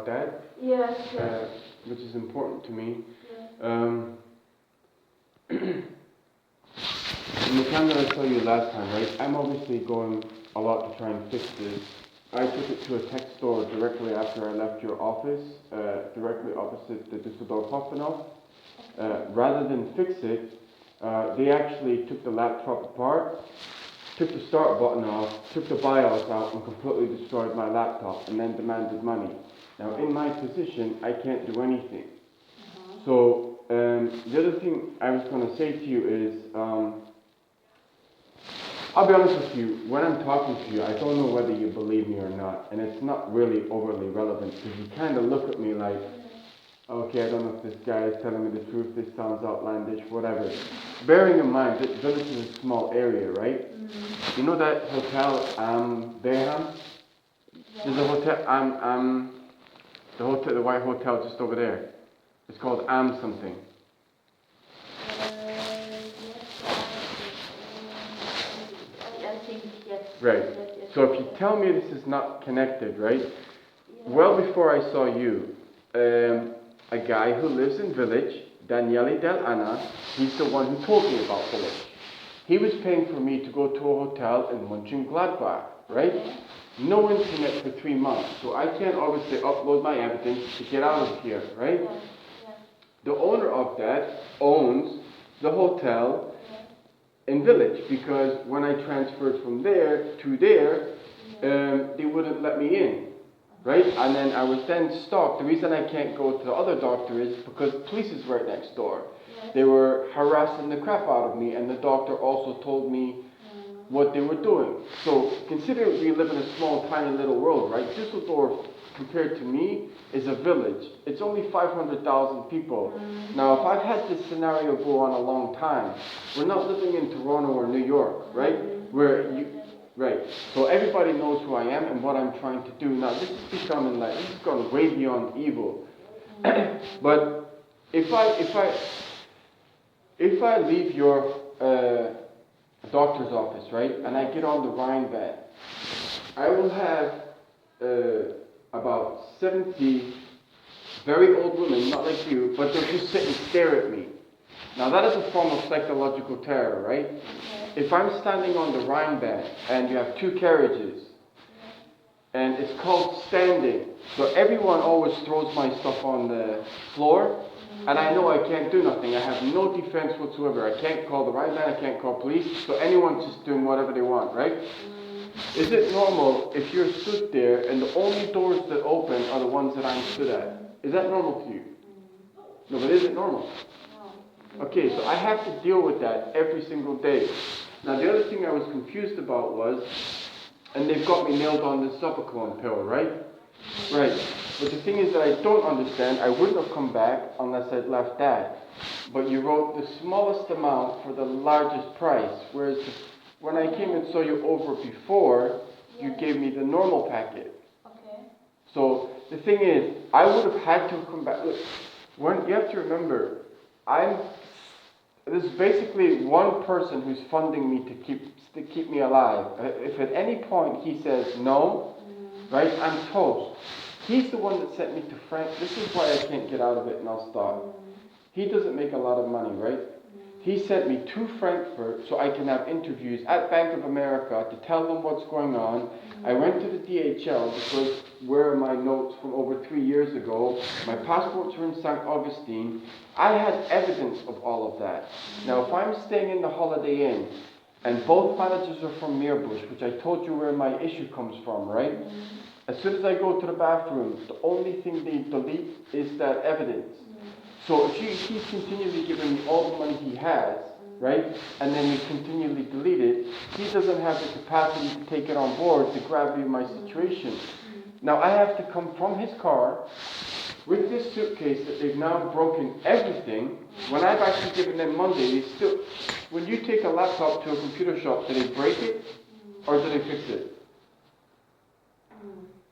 about that. Yes. Which is important to me. In the time that I told you last time, right? I'm obviously going a lot to try and fix this. I took it to a tech store directly after I left your office, directly opposite the Düsseldorf Hauptbahnhof. Rather than fix it, they actually took the laptop apart, took the start button off, took the BIOS out, and completely destroyed my laptop, and then demanded money. Now, in my position, I can't do anything. So, the other thing I was going to say to you is, I'll be honest with you, when I'm talking to you, I don't know whether you believe me or not, and it's not really overly relevant, because you kind of look at me like, okay, I don't know if this guy is telling me the truth, this sounds outlandish, whatever. Bearing in mind that Village is a small area, right? You know that hotel, Beham? There's a hotel, the white hotel just over there. It's called something. Right. So if you tell me this is not connected, right? Well before I saw you, a guy who lives in Village, Daniele Del Anna, he's the one who told me about Village. He was paying for me to go to a hotel in Mönchengladbach, right? No internet for 3 months, so I can't obviously upload my evidence to get out of here, right? The owner of that owns the hotel in Village, because when I transferred from there to there, they wouldn't let me in, right? And then I was then stalked. The reason I can't go to the other doctor is because the police is right next door. They were harassing the crap out of me, and the doctor also told me what they were doing. So consider we live in a small, tiny little world, right? Düsseldorf, compared to me, is a village. It's only 500,000 people. Now, if I've had this scenario go on a long time, we're not living in Toronto or New York, right? Right. So everybody knows who I am and what I'm trying to do. Now, this is becoming like, this has gone way beyond evil. But if I leave your doctor's office, right, and I get on the Rhine van, I will have about 70 very old women, not like you, but they'll just sit and stare at me. Now that is a form of psychological terror, right? If I'm standing on the Rhine van and you have 2 carriages, and it's called standing, so everyone always throws my stuff on the floor, and I know I can't do nothing. I have no defense whatsoever. I can't call the Rhine van, I can't call police, so anyone's just doing whatever they want, right? Is it normal if you're stood there and the only doors that open are the ones that I'm stood at? Is that normal to you? No, but is it normal? Okay, so I have to deal with that every single day. Now the other thing I was confused about was, and they've got me nailed on this Zopiclone pill, right? Right. But the thing is that I don't understand, I wouldn't have come back unless I'd left that. But you wrote the smallest amount for the largest price, whereas when I came and saw you over before, you gave me the normal packet. Okay. So the thing is, I would have had to come back. Look, you have to remember, this is basically one person who's funding me to keep me alive. If at any point he says no, right, I'm toast. He's the one that sent me to France. This is why I can't get out of it, and I'll stop. He doesn't make a lot of money, right? He sent me to Frankfurt so I can have interviews at Bank of America to tell them what's going on. I went to the DHL because where are my notes from over 3 years ago? My passports were in St. Augustine. I had evidence of all of that. Now, if I'm staying in the Holiday Inn, and both managers are from Meerbusch, which I told you where my issue comes from, right? As soon as I go to the bathroom, the only thing they delete is that evidence. So if he's continually giving me all the money he has, right, and then we continually delete it, he doesn't have the capacity to take it on board, the gravity of my situation. Now I have to come from his car with this suitcase that they've now broken everything. When I've actually given them Monday, they still, when you take a laptop to a computer shop, do they break it or do they fix it?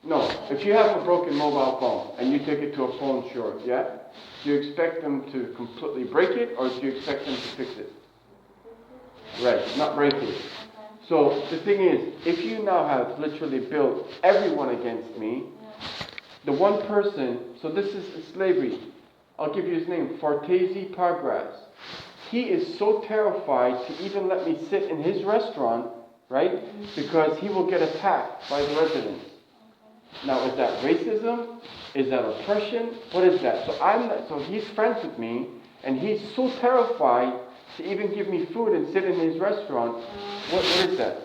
No. If you have a broken mobile phone and you take it to a phone shop, yeah? Do you expect them to completely break it or do you expect them to fix it? Right, not break it. So the thing is, if you now have literally built everyone against me, The one person, so this is slavery. I'll give you his name, Fortezi Pargras. He is so terrified to even let me sit in his restaurant, right? Because he will get attacked by the residents. Now, is that racism? Is that oppression? What is that? So he's friends with me, and he's so terrified to even give me food and sit in his restaurant. What is that?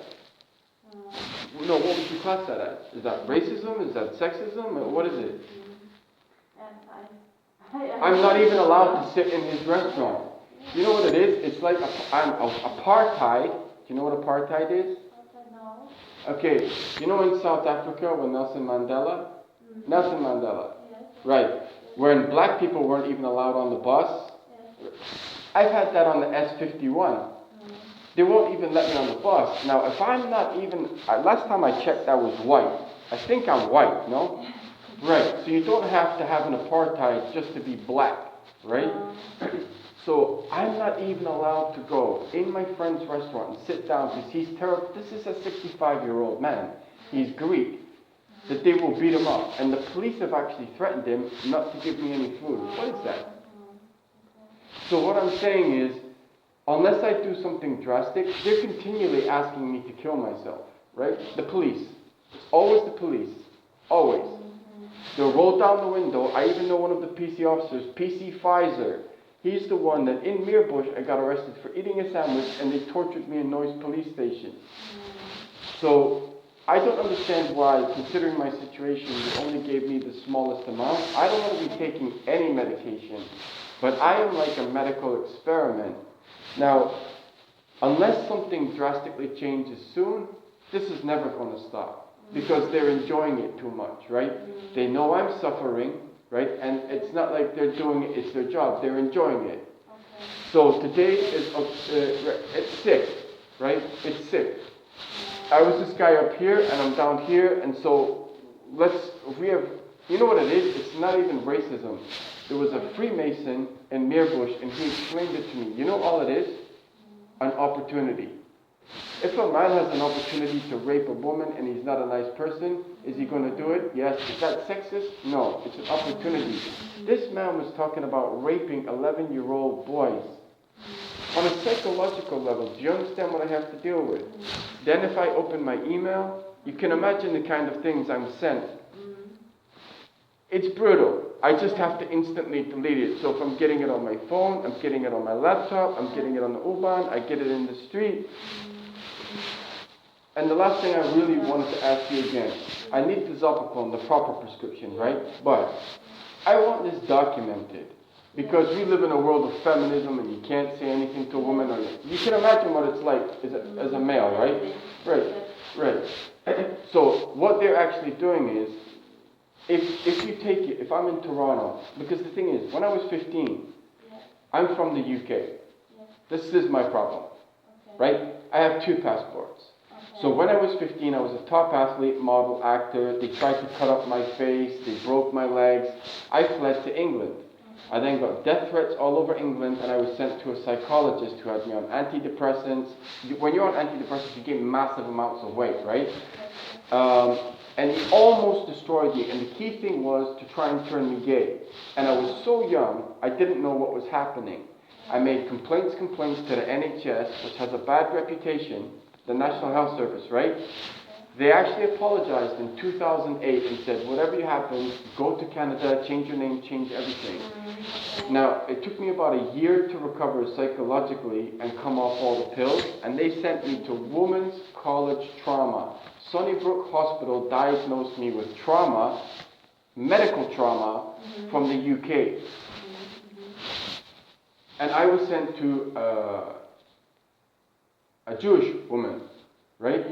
No, what would you class that as? Is that racism? Is that sexism? What is it? I'm not even allowed to sit in his restaurant. You know what it is? It's like apartheid. Do you know what apartheid is? No. Okay, you know in South Africa when Nelson Mandela? Nelson Mandela. Yes. Right. When black people weren't even allowed on the bus. Yes. I've had that on the S51. They won't even let me on the bus. Now, if I'm not even... last time I checked, I was white. I think I'm white, no? Right. So you don't have to have an apartheid just to be black, right? So I'm not even allowed to go in my friend's restaurant and sit down because he's terrible. This is a 65-year-old man. He's Greek. That they will beat him up. And the police have actually threatened him not to give me any food. What is that? So what I'm saying is, unless I do something drastic, they're continually asking me to kill myself, right? The police. It's always the police. Always. They'll roll down the window. I even know one of the PC officers, PC Pfizer. He's the one that in Meerbush I got arrested for eating a sandwich and they tortured me in Noise Police Station. So I don't understand why, considering my situation, they only gave me the smallest amount. I don't want to be taking any medication, but I am like a medical experiment. Now, unless something drastically changes soon, this is never going to stop because they're enjoying it too much, right? They know I'm suffering, right? And it's not like they're doing it, it's their job. They're enjoying it. So today is, it's sick, right? It's sick. I was this guy up here and I'm down here, and so you know what it is? It's not even racism. There was a Freemason in Meerbush and he explained it to me. You know all it is? An opportunity. If a man has an opportunity to rape a woman and he's not a nice person, is he going to do it? Yes. Is that sexist? No. It's an opportunity. This man was talking about raping 11-year-old boys. On a psychological level, do you understand what I have to deal with? Then if I open my email, you can imagine the kind of things I'm sent. It's brutal. I just have to instantly delete it. So if I'm getting it on my phone, I'm getting it on my laptop, I'm getting it on the U-Bahn, I get it in the street. And the last thing I really wanted to ask you again, I need the Zopiclone, the proper prescription, right? But I want this documented. Because we live in a world of feminism and you can't say anything to a woman. Or you can imagine what it's like as a male, right? Right. So what they're actually doing is, if you take it, if I'm in Toronto, because the thing is, when I was 15, I'm from the UK. This is my problem, right? I have 2 passports. So when I was 15, I was a top athlete, model, actor. They tried to cut up my face. They broke my legs. I fled to England. I then got death threats all over England, and I was sent to a psychologist who had me on antidepressants. When you're on antidepressants, you gain massive amounts of weight, right? And he almost destroyed me. And the key thing was to try and turn me gay. And I was so young, I didn't know what was happening. I made complaints to the NHS, which has a bad reputation, the National Health Service, right? They actually apologized in 2008 and said, whatever you happen, go to Canada, change your name, change everything. Now, it took me about a year to recover psychologically and come off all the pills, and they sent me to Women's College Trauma. Sunnybrook Hospital diagnosed me with trauma, medical trauma, from the UK. And I was sent to a Jewish woman, right?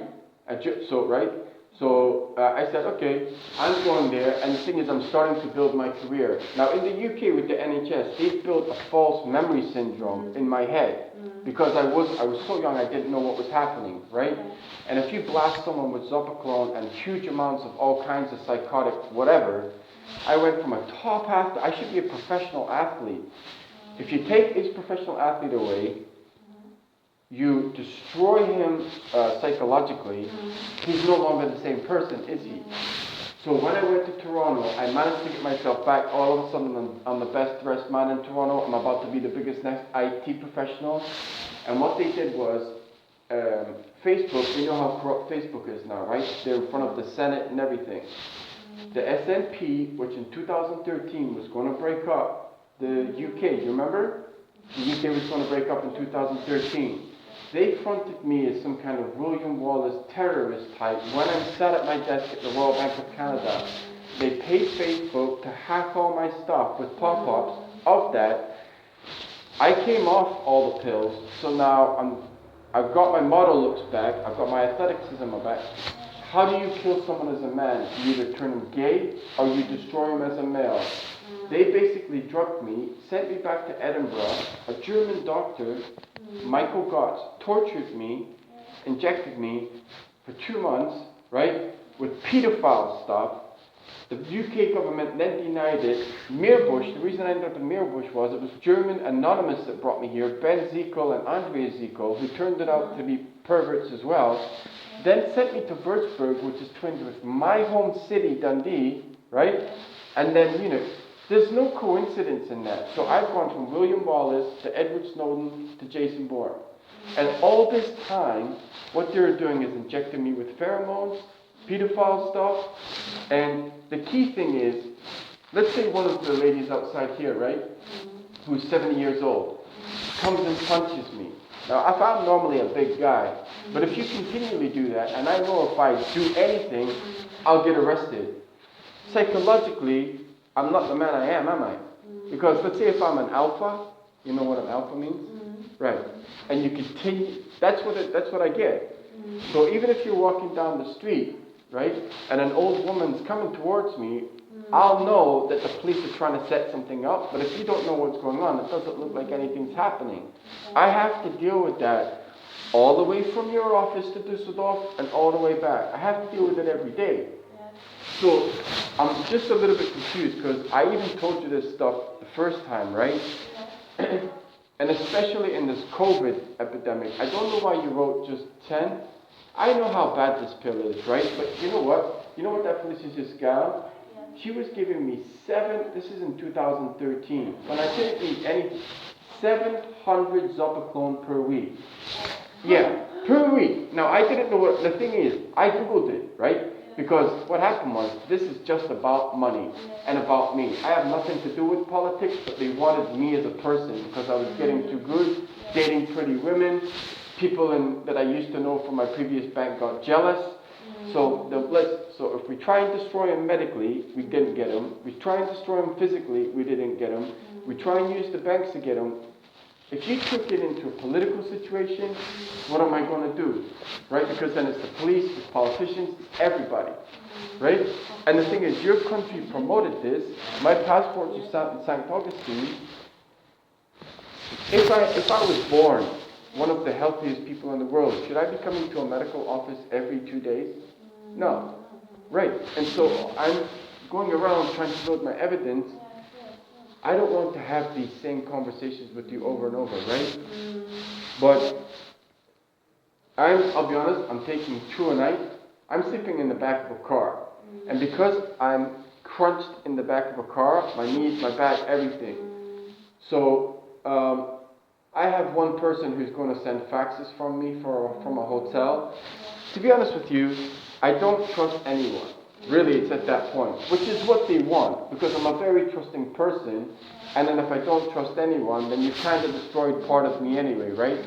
So I said, okay, I'm going there, and the thing is, I'm starting to build my career. Now, in the UK with the NHS, they built a false memory syndrome in my head, because I was so young, I didn't know what was happening, right? And if you blast someone with Zopiclone and huge amounts of all kinds of psychotic whatever, I went from a top athlete, I should be a professional athlete. If you take his professional athlete away, you destroy him psychologically, he's no longer the same person, is he? So when I went to Toronto, I managed to get myself back. All of a sudden, I'm the best dressed man in Toronto. I'm about to be the biggest next IT professional. And what they did was, Facebook, you know how corrupt Facebook is now, right? They're in front of the Senate and everything. The SNP, which in 2013 was going to break up the UK, you remember? The UK was going to break up in 2013. They fronted me as some kind of William Wallace terrorist type when I sat at my desk at the Royal Bank of Canada. They paid Facebook to hack all my stuff with pop-ups of that. I came off all the pills, so now I've got my model looks back, I've got my athleticism back. How do you kill someone as a man? You either turn him gay or you destroy him as a male. They basically drugged me, sent me back to Edinburgh. A German doctor, Michael Gotts, tortured me, injected me for 2 months, right, with pedophile stuff. The UK government then denied it. Meerbusch, the reason I ended up in Meerbusch was it was German Anonymous that brought me here, Ben Ziekel and Andrea Ziekel, who turned it out to be perverts as well, then sent me to Würzburg, which is twinned with my home city, Dundee, right? And then, there's no coincidence in that. So I've gone from William Wallace to Edward Snowden to Jason Bourne. And all this time, what they're doing is injecting me with pheromones, pedophile stuff, and the key thing is, let's say one of the ladies outside here, right, who's 70 years old, comes and punches me. Now, if I'm normally a big guy, but if you continually do that, and I know if I do anything, I'll get arrested. Psychologically, I'm not the man I am I? Because let's say if I'm an alpha, you know what an alpha means? Right. And you continue, that's what I get. So even if you're walking down the street, right, and an old woman's coming towards me, I'll know that the police are trying to set something up, but if you don't know what's going on, it doesn't look like anything's happening. I have to deal with that all the way from your office to Düsseldorf and all the way back. I have to deal with it every day. So I'm just a little bit confused because I even told you this stuff the first time, right? And especially in this COVID epidemic, I don't know why you wrote just 10. I know how bad this pill is, right? But you know what? You know what that Felicia's gal? She was giving me 7, this is in 2013, when I didn't need any, 700 Zopiclone per week. Yeah, per week. Now, I didn't know what, the thing is, I Googled it, right? Because what happened was, this is just about money and about me. I have nothing to do with politics, but they wanted me as a person because I was getting too good, dating pretty women. People that I used to know from my previous bank got jealous. So if we try and destroy him medically, we didn't get him. We try and destroy him physically, we didn't get him. We try and use the banks to get him. If you took it into a political situation, what am I going to do? Right? Because then it's the police, it's politicians, everybody. Right? And the thing is, your country promoted this. My passport was in St. Augustine. If I was born one of the healthiest people in the world, should I be coming to a medical office every 2 days? No. Right. And so I'm going around trying to build my evidence. I don't want to have these same conversations with you over and over, right? But I'll be honest, I'm taking 2 a night. I'm sleeping in the back of a car. And because I'm crunched in the back of a car, my knees, my back, everything. So I have one person who's going to send faxes from me from a hotel. To be honest with you, I don't trust anyone. Really, it's at that point, which is what they want, because I'm a very trusting person, and then if I don't trust anyone, then you've kind of destroyed part of me anyway, right?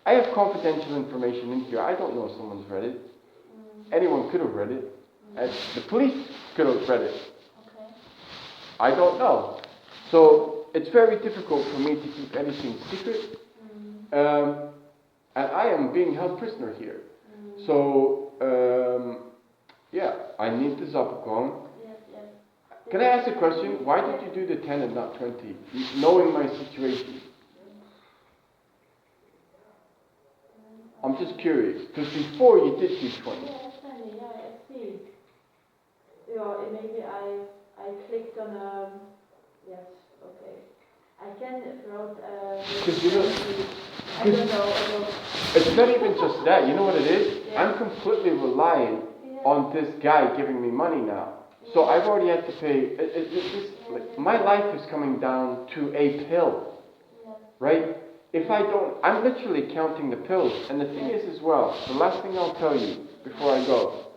I have confidential information in here. I don't know if someone's read it. Anyone could have read it. And the police could have read it. I don't know. So it's very difficult for me to keep anything secret. And I am being held prisoner here. So, yeah, I need the Zopiclone. Can I ask a question? Why did you do the 10 and not 20, knowing my situation? I'm just curious, because before you did do 20. Yeah, I see. Yeah, maybe I clicked on yes, okay. I can wrote because you know, I don't know. It's not even just that. You know what it is? Yeah. I'm completely relying on this guy giving me money now. So I've already had to pay. My life is coming down to a pill, right? If I don't, I'm literally counting the pills. And the thing is as well, the last thing I'll tell you before I go,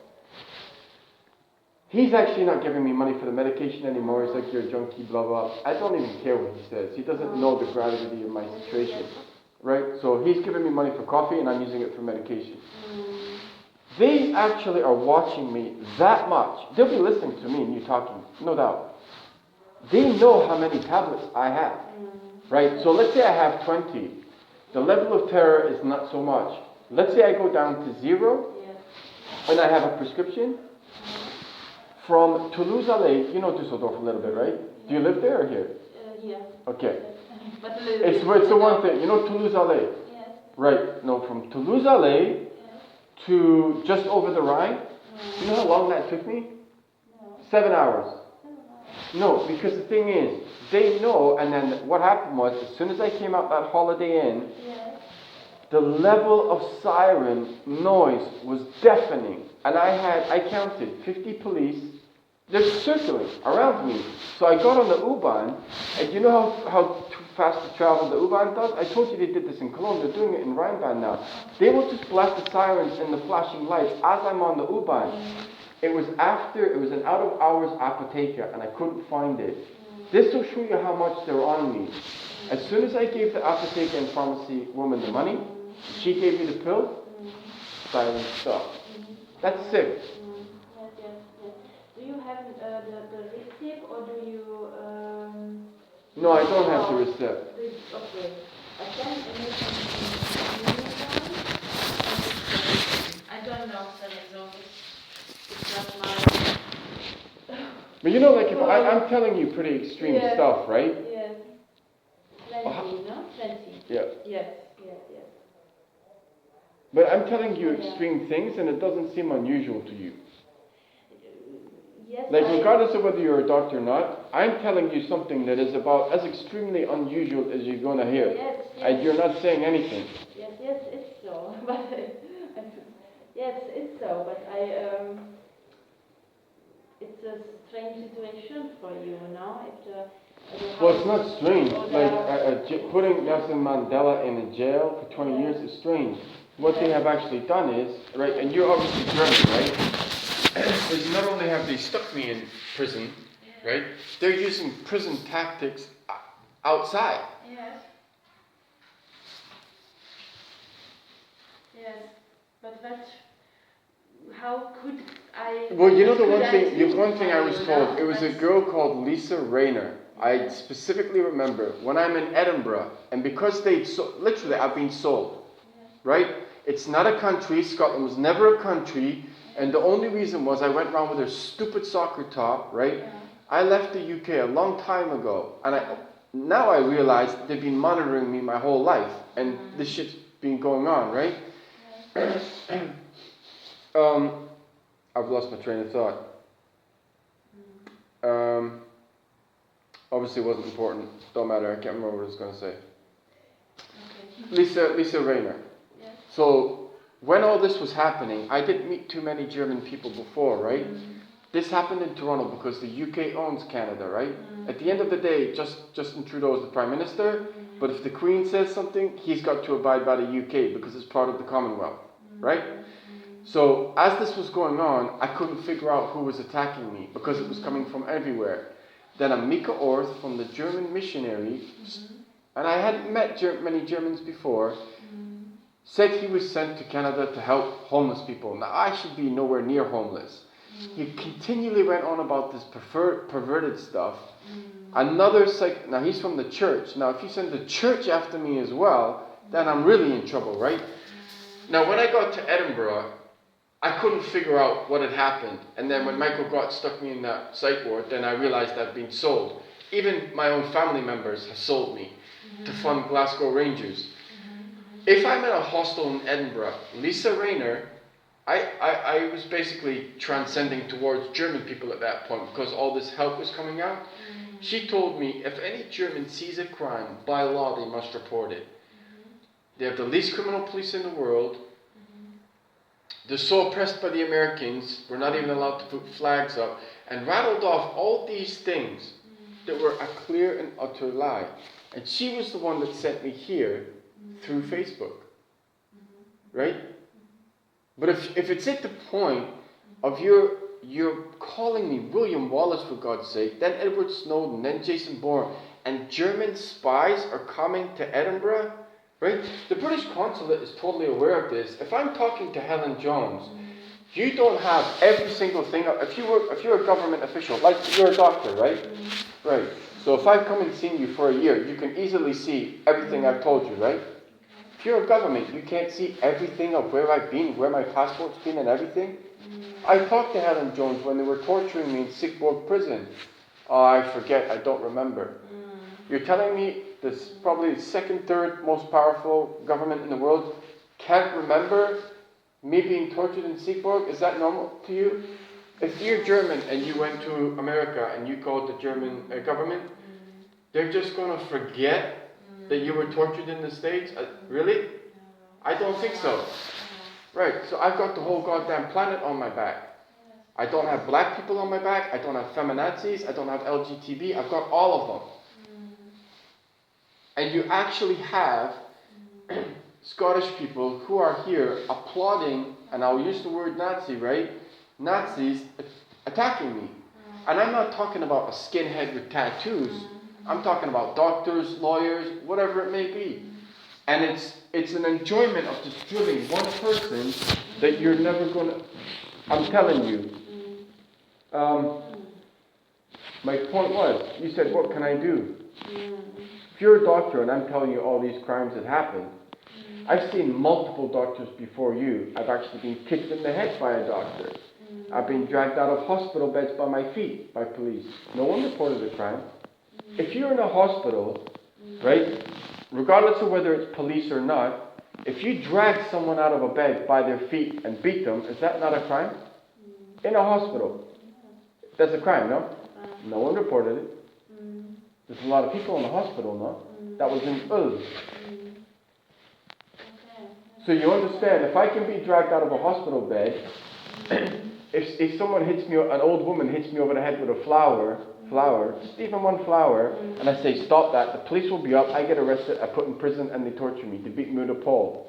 he's actually not giving me money for the medication anymore. He's like, you're a junkie, blah, blah. I don't even care what he says. He doesn't know the gravity of my situation, right? So he's giving me money for coffee and I'm using it for medication. They actually are watching me that much. They'll be listening to me and you talking, no doubt. They know how many tablets I have, right? So let's say I have 20. The level of terror is not so much. Let's say I go down to 0 and I have a prescription. From Toulouse-Allais, you know Düsseldorf a little bit, right? Do you live there or here? Yeah. Okay. But a little It's the one thing. You know Toulouse-Allais? Yes. Right. No, from Toulouse-Allais to just over the Rhine. You know how long that took me? No. 7 hours. No, because the thing is, they know, and then what happened was, as soon as I came out that Holiday Inn, the level of siren noise was deafening. And I counted 50 police, they're circling around me. So I got on the U-Bahn, and you know how too fast to travel the U-Bahn does? I told you they did this in Cologne, they're doing it in Rheinbahn now. They will just blast the sirens and the flashing lights as I'm on the U-Bahn. It was an out-of-hours apotheker, and I couldn't find it. This will show you how much they're on me. As soon as I gave the apotheker and pharmacy woman the money, she gave me the pill, siren stopped. That's sick. Yes. Do you have the receipt or do you... No, I don't have the receipt. Okay. I can I don't know the result. It's not my... But you know, like, if I'm telling you pretty extreme stuff, right? Yes. 20, no? 20. Yeah. Yes. But I'm telling you extreme things and it doesn't seem unusual to you. Yes, like, regardless of whether you're a doctor or not, I'm telling you something that is about as extremely unusual as you're going to hear. Yes. And you're not saying anything. Yes, it's so. But yes, it's so. But it's a strange situation for you, no? Well, it's not strange. Like, putting Nelson Mandela in a jail for 20 years is strange. What they have actually done is, right, and you're obviously German, right? Is not only have they stuck me in prison, right? They're using prison tactics outside. Yes. But how could I... Well, you know the one thing I was told, it was a girl called Lisa Rayner. I specifically remember when I'm in Edinburgh, and because literally I've been sold, right? It's not a country. Scotland was never a country, and the only reason was I went around with her stupid soccer top, right? I left the UK a long time ago, and now I realize they've been monitoring me my whole life, and this shit's been going on, right? I've lost my train of thought. Obviously it wasn't important. Don't matter. I can't remember what I was going to say. Okay. Lisa Rayner. Yeah. So when all this was happening, I didn't meet too many German people before, right? This happened in Toronto because the UK owns Canada, right? At the end of the day, Justin Trudeau is the Prime Minister, but if the Queen says something, he's got to abide by the UK because it's part of the Commonwealth, right? So as this was going on, I couldn't figure out who was attacking me because it was coming from everywhere. Then a Mika Orth from the German missionary, and I hadn't met many Germans before, said he was sent to Canada to help homeless people. Now I should be nowhere near homeless. He continually went on about this perverted stuff. Now he's from the church. Now if you send the church after me as well, then I'm really in trouble, right? Now when I got to Edinburgh, I couldn't figure out what had happened. And then when Michael Gott stuck me in that psych ward, then I realized I'd been sold. Even my own family members have sold me to fund Glasgow Rangers. If I'm in a hostel in Edinburgh, Lisa Rayner, I was basically transcending towards German people at that point because all this help was coming out. She told me if any German sees a crime, by law they must report it. They have the least criminal police in the world. they're so oppressed by the Americans, we're not even allowed to put flags up, and rattled off all these things that were a clear and utter lie. And she was the one that sent me here through Facebook. Right? But if it's at the point of you're calling me William Wallace, for God's sake, then Edward Snowden, then Jason Bourne, and German spies are coming to Edinburgh, right? The British consulate is totally aware of this. If I'm talking to Helen Jones, you don't have every single thing. If you're a government official, like you're a doctor, right? Right. So if I've come and seen you for a year, you can easily see everything I've told you, right? If you're a government, you can't see everything of where I've been, where my passport's been and everything. I talked to Helen Jones when they were torturing me in Siegburg prison. Oh, I forget, I don't remember. You're telling me this probably the second, third most powerful government in the world can't remember me being tortured in Siegburg? Is that normal to you? If you're German and you went to America and you called the German government, they're just going to forget that you were tortured in the States? Really? I don't think so. Right, so I've got the whole goddamn planet on my back. I don't have black people on my back. I don't have feminazis. I don't have LGTB. I've got all of them. And you actually have Scottish people who are here applauding, and I'll use the word Nazi, right? Nazis attacking me. And I'm not talking about a skinhead with tattoos. I'm talking about doctors, lawyers, whatever it may be. And it's an enjoyment of just drilling one person that you're never going to... I'm telling you. My point was, you said, what can I do? If you're a doctor and I'm telling you all these crimes that happened, I've seen multiple doctors before you. I've actually been kicked in the head by a doctor. I've been dragged out of hospital beds by my feet by police. No one reported a crime. If you're in a hospital, right, regardless of whether it's police or not, if you drag someone out of a bed by their feet and beat them, is that not a crime? In a hospital. That's a crime, no? No one reported it. There's a lot of people in the hospital, no? That was in Ulm. So you understand, if I can be dragged out of a hospital bed, if someone hits me, an old woman hits me over the head with a flower, just even one flower, and I say, stop that, the police will be up, I get arrested, I put in prison, and they torture me, they beat me with a pole.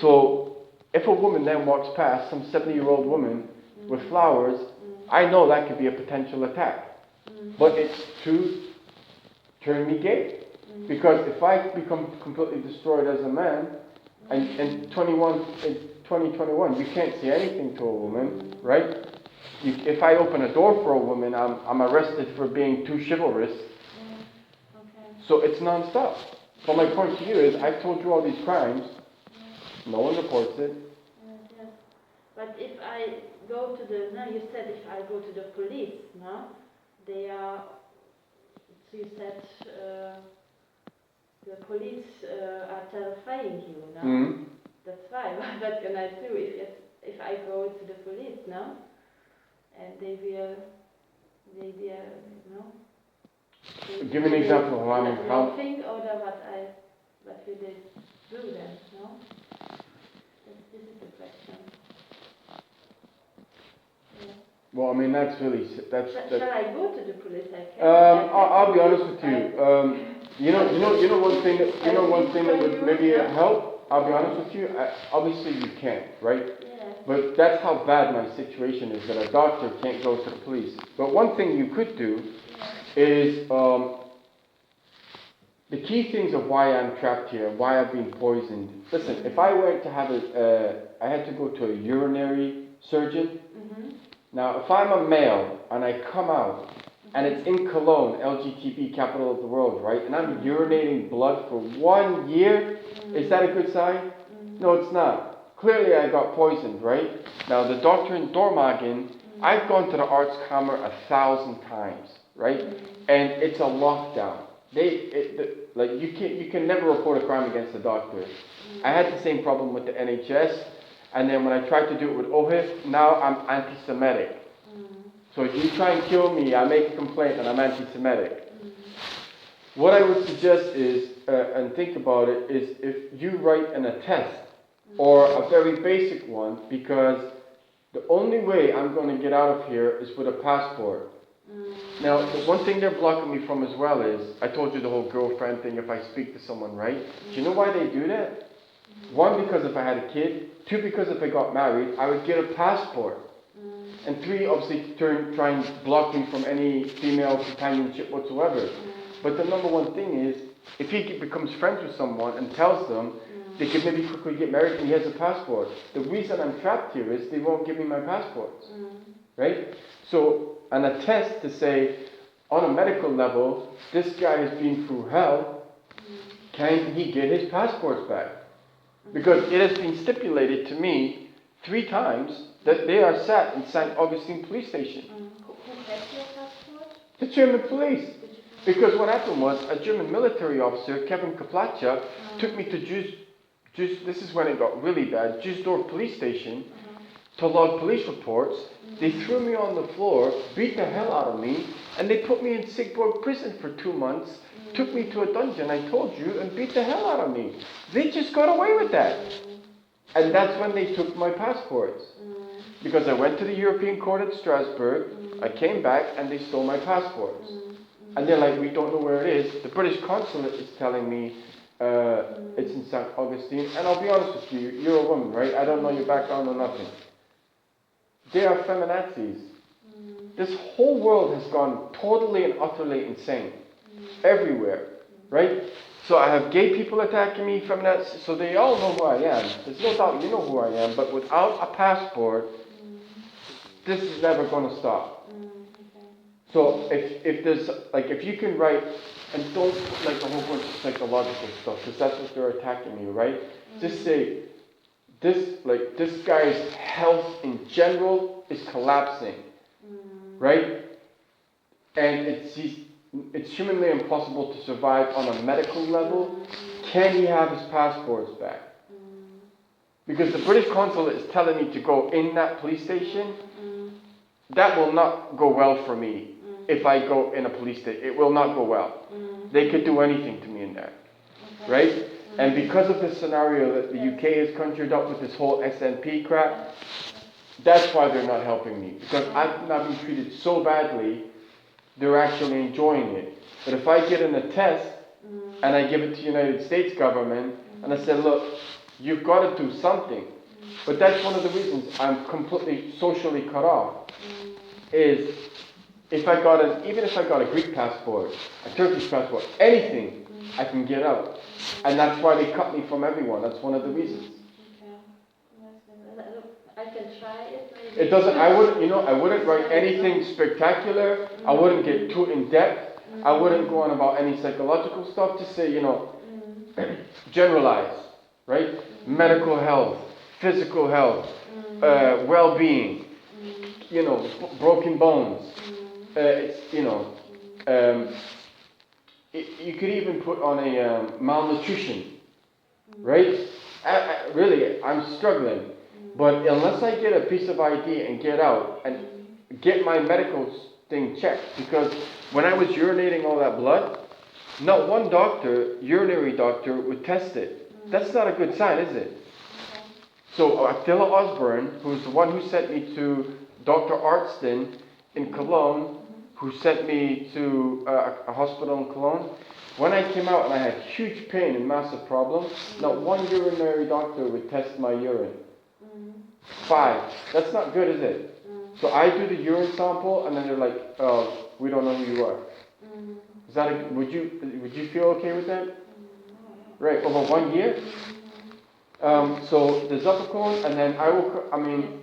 So, if a woman then walks past, some 70-year-old woman with flowers, I know that could be a potential attack. But it's to turn me gay. Because if I become completely destroyed as a man, and in 2021, you can't say anything to a woman, right? If I open a door for a woman, I'm arrested for being too chivalrous. So it's non-stop. But my point to you is, I've told you all these crimes. No one reports it. Yes. But if I go to the, no, you said if I go to the police, no? They are, so you said the police are terrifying you, no? Mm-hmm. That's why. What can I do if I go to the police, no? And they will, no? Give me an example of how nothing, or what will they do then, no? This is the question. Yeah. Well, I mean, that's really... Shall I go to the police? I can. I'll be honest with you. You know one thing that would maybe help. I'll be honest with you. Obviously, you can't, right? Yeah. But that's how bad my situation is. That a doctor can't go to the police. But one thing you could do is the key things of why I'm trapped here, why I've been poisoned. Listen, if I went to have I had to go to a urinary surgeon. Now, if I'm a male and I come out and it's in Cologne, LGTB capital of the world, right? And I'm urinating blood for 1 year, is that a good sign? No, it's not. Clearly, I got poisoned, right? Now, the doctor in Dormagen, I've gone to the Arztkammer 1,000 times, right? And it's a lockdown. You can never report a crime against a doctor. I had the same problem with the NHS. And then when I tried to do it with OHIP, now I'm anti-Semitic. So if you try and kill me, I make a complaint and I'm anti-Semitic. What I would suggest is, and think about it, is if you write a test, or a very basic one, because The only way I'm going to get out of here is with a passport. Now, the one thing they're blocking me from as well is, I told you the whole girlfriend thing, if I speak to someone, right? Do you know why they do that? One, because if I had a kid. Two, because if I got married, I would get a passport. And three, obviously, to try and block me from any female companionship whatsoever. But the number one thing is, if he becomes friends with someone and tells them, they could maybe quickly get married and he has a passport. The reason I'm trapped here is they won't give me my passports. Right? So, and a test to say, on a medical level, this guy has been through hell, can he get his passports back? Because it has been stipulated to me 3 times that they are sat in St. Augustine police station. Who has your passport? The German police. Because what happened was, a German military officer, Kevin Kaplacha, took me to this is when it got really bad, Jusdorf police station, to log police reports. They threw me on the floor, beat the hell out of me, and they put me in Sigborg prison for 2 months, took me to a dungeon, I told you, and beat the hell out of me. They just got away with that. And that's when they took my passports. Because I went to the European Court at Strasbourg, I came back, and they stole my passports. And they're like, we don't know where it is. The British consulate is telling me it's in St. Augustine. And I'll be honest with you, you're a woman, right? I don't know your background or nothing. They are feminazis. This whole world has gone totally and utterly insane. Everywhere, right? So I have gay people attacking me, feminazis, so they all know who I am. There's no doubt you know who I am, but without a passport, this is never going to stop. So if there's, like, if you can write, and don't put like a whole bunch of psychological stuff, because that's what they're attacking you, right? Just say, this guy's health in general is collapsing, right? And it's humanly impossible to survive on a medical level. Can he have his passports back? Because the British consulate is telling me to go in that police station. That will not go well for me. If I go in a police station, it will not go well. They could do anything to me in there, right? And because of this scenario that the UK has conjured up with this whole SNP crap, that's why they're not helping me. Because I've not been treated so badly, they're actually enjoying it. But if I get in a test and I give it to the United States government and I say, look, you've got to do something. But that's one of the reasons I'm completely socially cut off. Is even if I got a Greek passport, a Turkish passport, anything, I can get out. And that's why they cut me from everyone. That's one of the reasons. I can try it maybe. It doesn't, I wouldn't write anything spectacular. I wouldn't get too in depth. I wouldn't go on about any psychological stuff. Just say, generalize, right? Medical health, physical health, well-being, broken bones. You could even put on a malnutrition, right? Really, I'm struggling. But unless I get a piece of ID and get out and get my medical thing checked, because when I was urinating all that blood, not one urinary doctor, would test it. That's not a good sign, is it? So Attila Osborne, who's the one who sent me to Dr. Artston in Cologne, who sent me to a hospital in Cologne, when I came out and I had huge pain and massive problems, not one urinary doctor would test my urine. 5. That's not good, is it? So I do the urine sample, and then they're like, "Oh, we don't know who you are." Is that would you feel okay with that? Right, over 1 year. So the Zopiclone, and then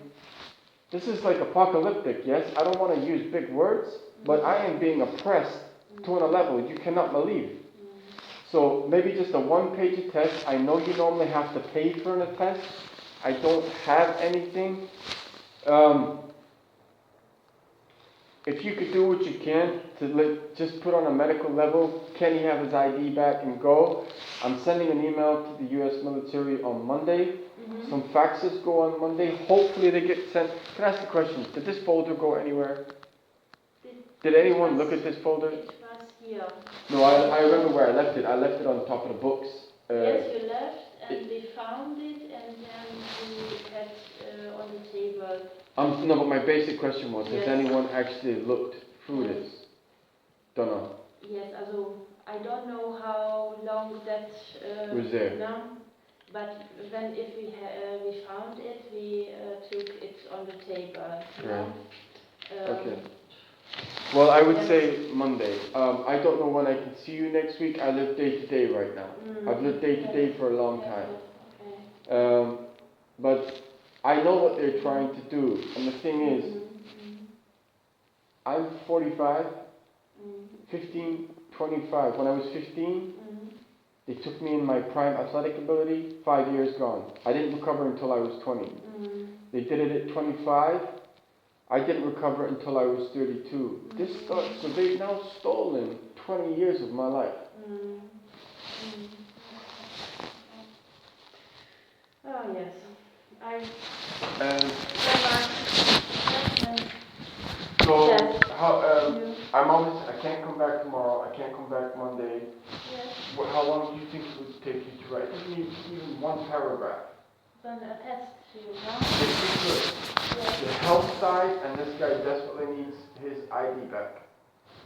this is like apocalyptic. Yes, I don't want to use big words, but I am being oppressed to a level you cannot believe. So maybe just a 1-page test. I know you normally have to pay for a test. I don't have anything. If you could do what you can to just put on a medical level, can he have his ID back and go? I'm sending an email to the US military on Monday. Some faxes go on Monday. Hopefully they get sent. Can I ask a question? Did this folder go anywhere? Did anyone look at this folder? It was here. No, I remember where I left it. I left it on top of the books. Yes, you left, and we found it, and then we had on the table. No, but my basic question was, Yes. has anyone actually looked through this? Don't know. Yes, also I don't know how long that Was there? no, but when if we found it, we took it on the table. Right. Okay. Well, I would say Monday. I don't know when I can see you next week. I live day to day right now. I've lived day to day for a long time. Okay. But I know what they're trying to do. And the thing is, I'm 45, 15, 25. When I was 15, they took me in my prime athletic ability, 5 years gone. I didn't recover until I was 20. They did it at 25. I didn't recover until I was 32. So they've now stolen 20 years of my life. Oh yes, So Yes. I can't come back tomorrow. I can't come back Monday. Yes. How long do you think it would take you to write? It doesn't need even one paragraph. Then a test to you, no? If you could, Yes. the health side, and this guy desperately needs his ID back.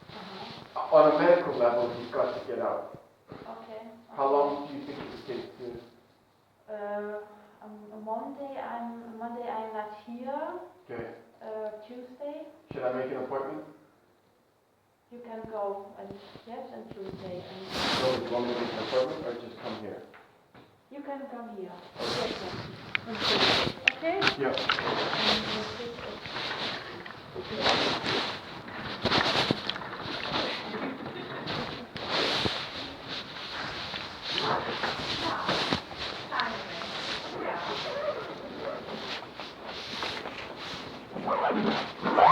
Uh-huh. On a medical level, he's got to get out. Okay. How long do you think it would take to? Monday I'm not here. Okay. Tuesday Should I make an appointment? you can go and Tuesday So do you want me to make an appointment or just come here? you can come here. Yes. Okay? Yeah. Yeah.